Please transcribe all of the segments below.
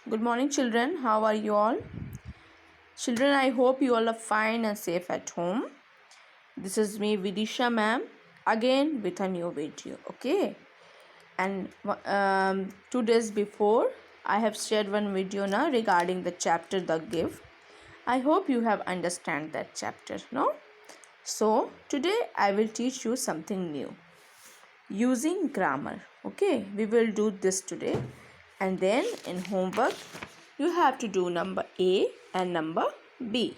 Good morning, children. How are you all? Children, I hope you all are fine and safe at home. This is me, Vidisha ma'am, again with a new video. Okay. And 2 days before, I have shared one video now regarding the chapter The Gift. I hope you have understand that chapter, no? So today I will teach you something new using grammar. Okay, we will do this today, and then in homework you have to do number A and number B.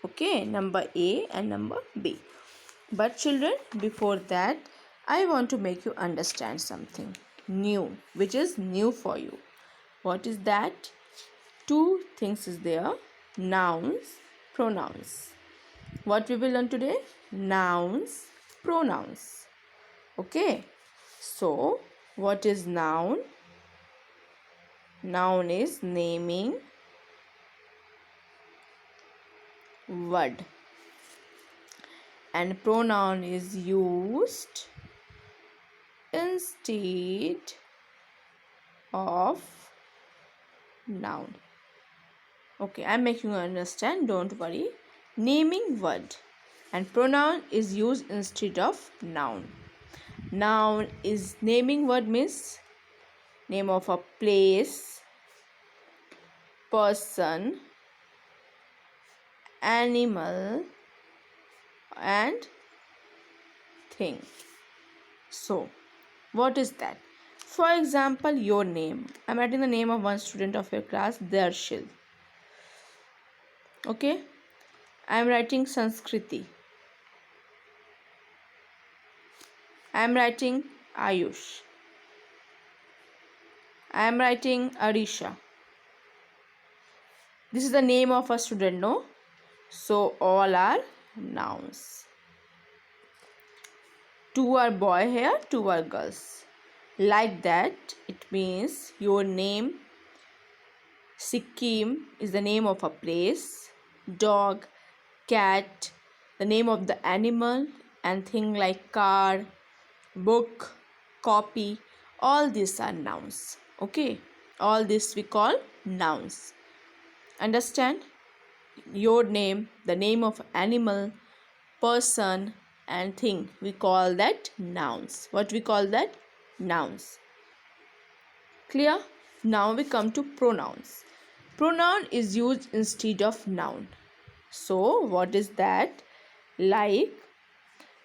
Okay, number A and number B. But children, before that I want to make you understand something new, which is new for you. What is that? Two things is there: nouns, pronouns. What we will learn today? Nouns, pronouns. Okay, so what is noun? Noun is naming word, and pronoun is used instead of noun. Okay, I'm making you understand, don't worry. Naming word and pronoun is used instead of noun. Noun is naming word, means name of a place, person, animal and thing. So what is that? For example, your name. I'm writing the name of one student of your class, Darshil. Okay, I'm writing Sanskriti. I'm writing Ayush. I'm writing Arisha. This is the name of a student, no? So all are nouns. Two are boy here, two are girls. Like that, it means your name. Sikkim is the name of a place. Dog, cat, the name of the animal, and thing like car, book, copy, all these are nouns. Okay, all this we call nouns. Understand? Your name, the name of animal, person and thing, we call that nouns. What we call that? Nouns. Clear? Now we come to pronouns. Pronoun is used instead of noun. So what is that? Like,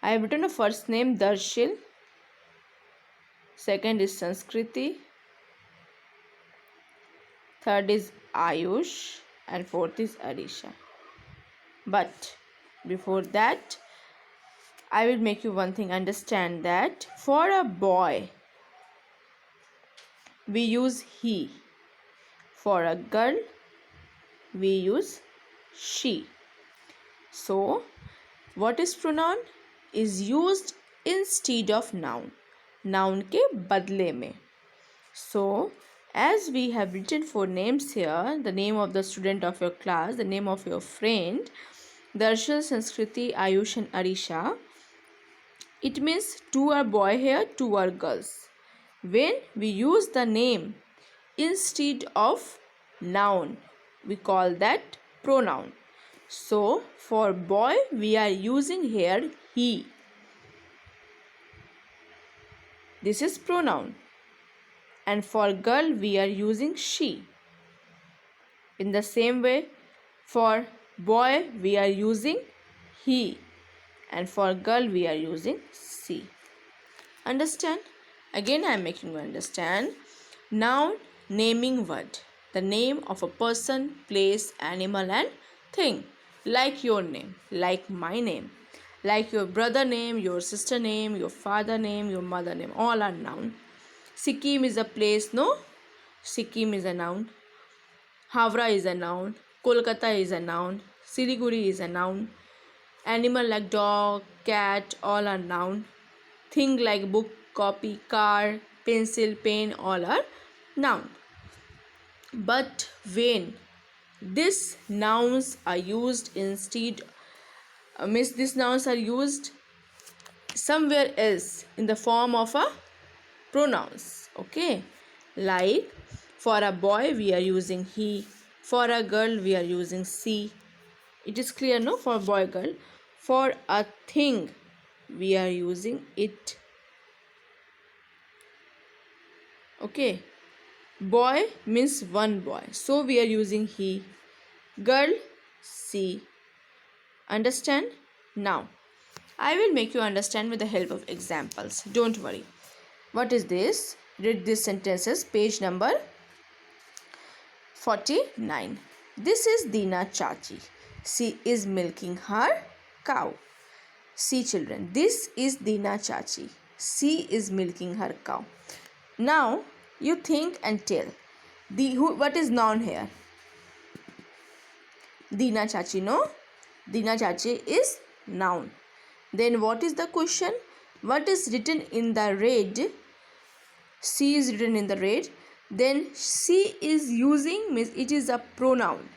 I have written a first name Darshil, second is Sanskriti, third is Ayush, and fourth is Arisha. But before that, I will make you one thing understand, that for a boy we use he, for a girl we use she. So what is pronoun? Is used instead of noun, noun के बदले में. So as we have written 4 names here, the name of the student of your class, the name of your friend Darshil, Sanskriti, Ayush and Arisha, it means 2 are boy here, 2 are girls. When we use the name instead of noun, we call that pronoun. So for boy we are using here he. This is pronoun. And for girl we are using she. In the same way, for boy we are using he, and for girl we are using she. Understand? Again I am making you understand. Noun, naming word, the name of a person, place, animal and thing. Like your name, like my name, like your brother name, your sister name, your father name, your mother name, all are noun. Sikkim is a place, no? Sikkim is a noun. Havra is a noun. Kolkata is a noun. Siliguri is a noun. Animal like dog, cat, all are noun. Thing like book, copy, car, pencil, pen, all are noun. But when these nouns are used instead, these nouns are used somewhere else in the form of a pronouns. Okay, like For a boy, we are using he. For a girl, we are using she. It is clear, no? For boy, girl. For a thing, we are using it. Okay. Boy means one boy. So we are using he. Girl, she. Understand? Now, I will make you understand with the help of examples. Don't worry. What is this? Read these sentences. Page number 49. This is Dina Chachi. She is milking her cow. See children, this is Dina Chachi. She is milking her cow. Now you think and tell. What is noun here? Dina Chachi, no? Dina Chachi is noun. Then what is the question? What is written in the red? She is written in the red. Then she is using means it is a pronoun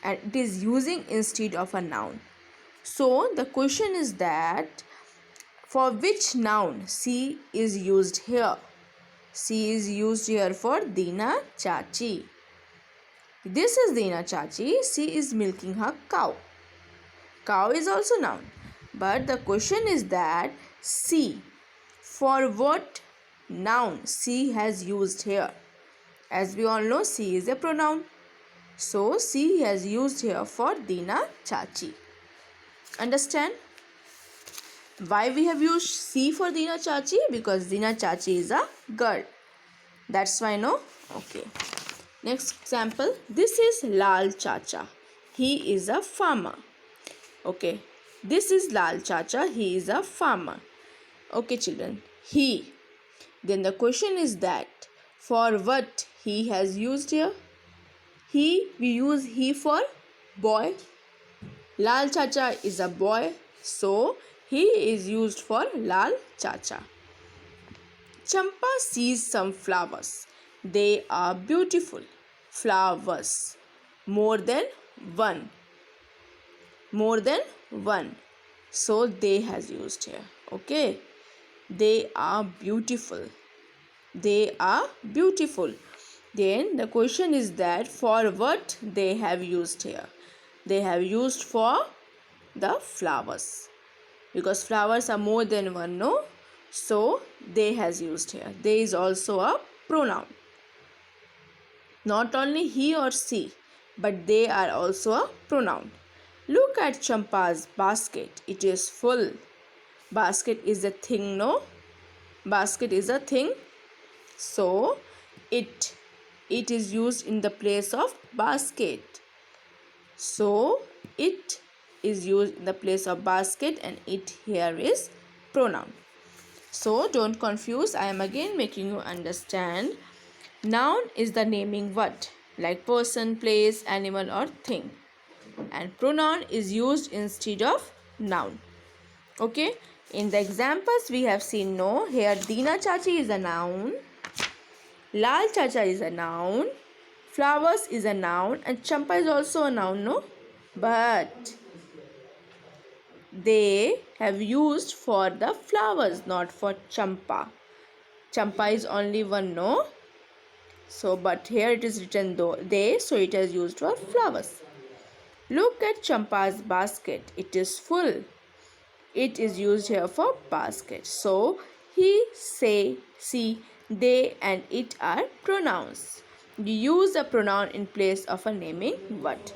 and it is using instead of a noun. So the question is that for which noun she is used here? She is used here for Dina Chachi. This is Dina Chachi. She is milking her cow. Cow is also noun. But the question is that she, for what noun she has used here? As we all know, she is a pronoun. So she has used here for Dina Chachi. Understand? Why we have used she for Dina Chachi? Because Dina Chachi is a girl. That's why, no? Okay. Next example. This is Lal Chacha. He is a farmer. Okay. This is Lal Chacha. He is a farmer. Okay, children. He. Then the question is that for what he has used here? We use he for boy. Lal Chacha is a boy. So he is used for Lal Chacha. Champa sees some flowers. They are beautiful. Flowers. More than one. More than one. So they has used here. Okay. They are beautiful. They are beautiful. Then the question is that for what they have used here? They have used for the flowers. Because flowers are more than one, no? So they has used here. They is also a pronoun. Not only he or she, but they are also a pronoun. Look at Champa's basket. It is full. Basket is a thing, no? Basket is a thing. So it is used in the place of basket. So it is used in the place of basket and it here is pronoun. So don't confuse. I am again making you understand. Noun is the naming word like person, place, animal or thing. And pronoun is used instead of noun. Okay. In the examples we have seen, no, here Dina Chachi is a noun. Lal Chacha is a noun. Flowers is a noun and Champa is also a noun, no? But they have used for the flowers, not for Champa. Champa is only one, no? So, but here it is written though they, so it is used for flowers. Look at Champa's basket. It is full. It is used here for basket. So, he, say, she, they and it are pronouns. You use a pronoun in place of a naming word.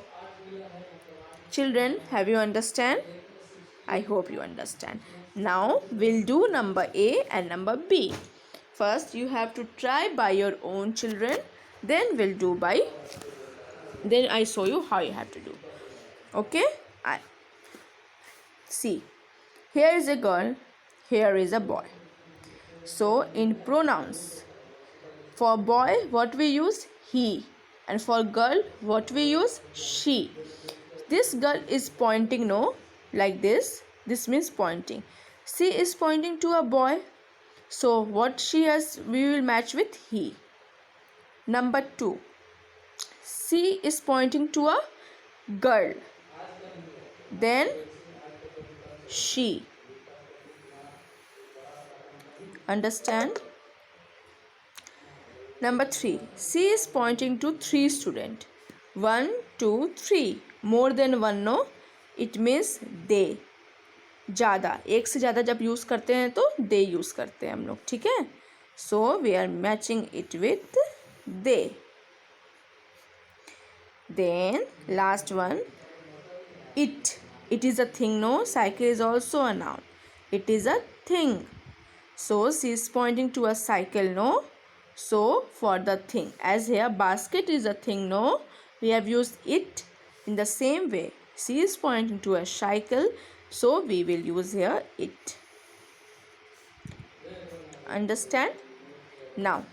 Children, have you understand? I hope you understand. Now, we'll do number A and number B. First, you have to try by your own children. Then I show you how you have to do. Okay? See. Here is a girl. Here is a boy. So, in pronouns, for boy, what we use? He. And for girl, what we use? She. This girl is pointing, no? Like this. This means pointing. She is pointing to a boy. So, what she has, we will match with he. Number 2. She is pointing to a girl. Then, she. Understand? Number 3. C is pointing to 3 students. 1, 2, 3. More than one, no? It means they. ज़्यादा, एक से ज़्यादा जब use करते हैं तो they use करते हैं हम लोग, ठीक है. So we are matching it with they. Then last one, it. It is a thing, no? Cycle is also a noun. It is a thing. So she is pointing to a cycle, no? So for the thing, as here basket is a thing, no? We have used it in the same way. She is pointing to a cycle, so we will use here it. Understand? Now,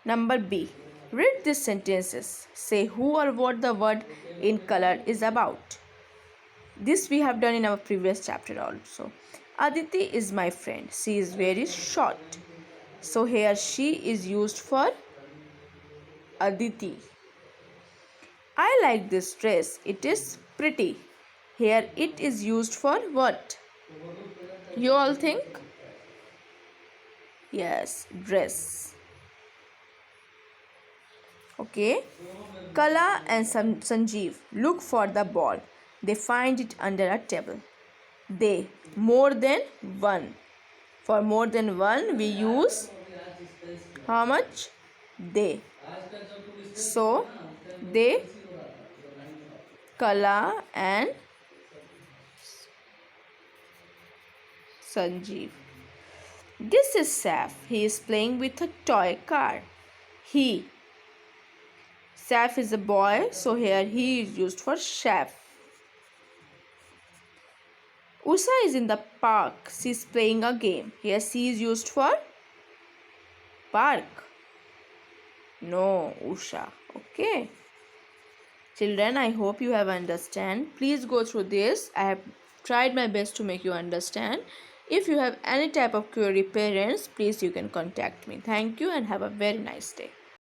number B. Read these sentences. Say who or what the word in color is about. This we have done in our previous chapter also. Aditi is my friend. She is very short. So here she is used for Aditi. I like this dress. It is pretty. Here it is used for what? You all think? Yes, dress. Okay. Kala and Sanjeev look for the ball. They find it under a table. They, more than one. For more than one, we use how much? They. So, they, Kala and Sanjeev. This is Saf. He is playing with a toy car. He. Saf is a boy, so here he is used for chef. Usha is in the park. She is playing a game. Here she is used for park. No, Usha. Okay. Children, I hope you have understand. Please go through this. I have tried my best to make you understand. If you have any type of query, parents, please you can contact me. Thank you and have a very nice day.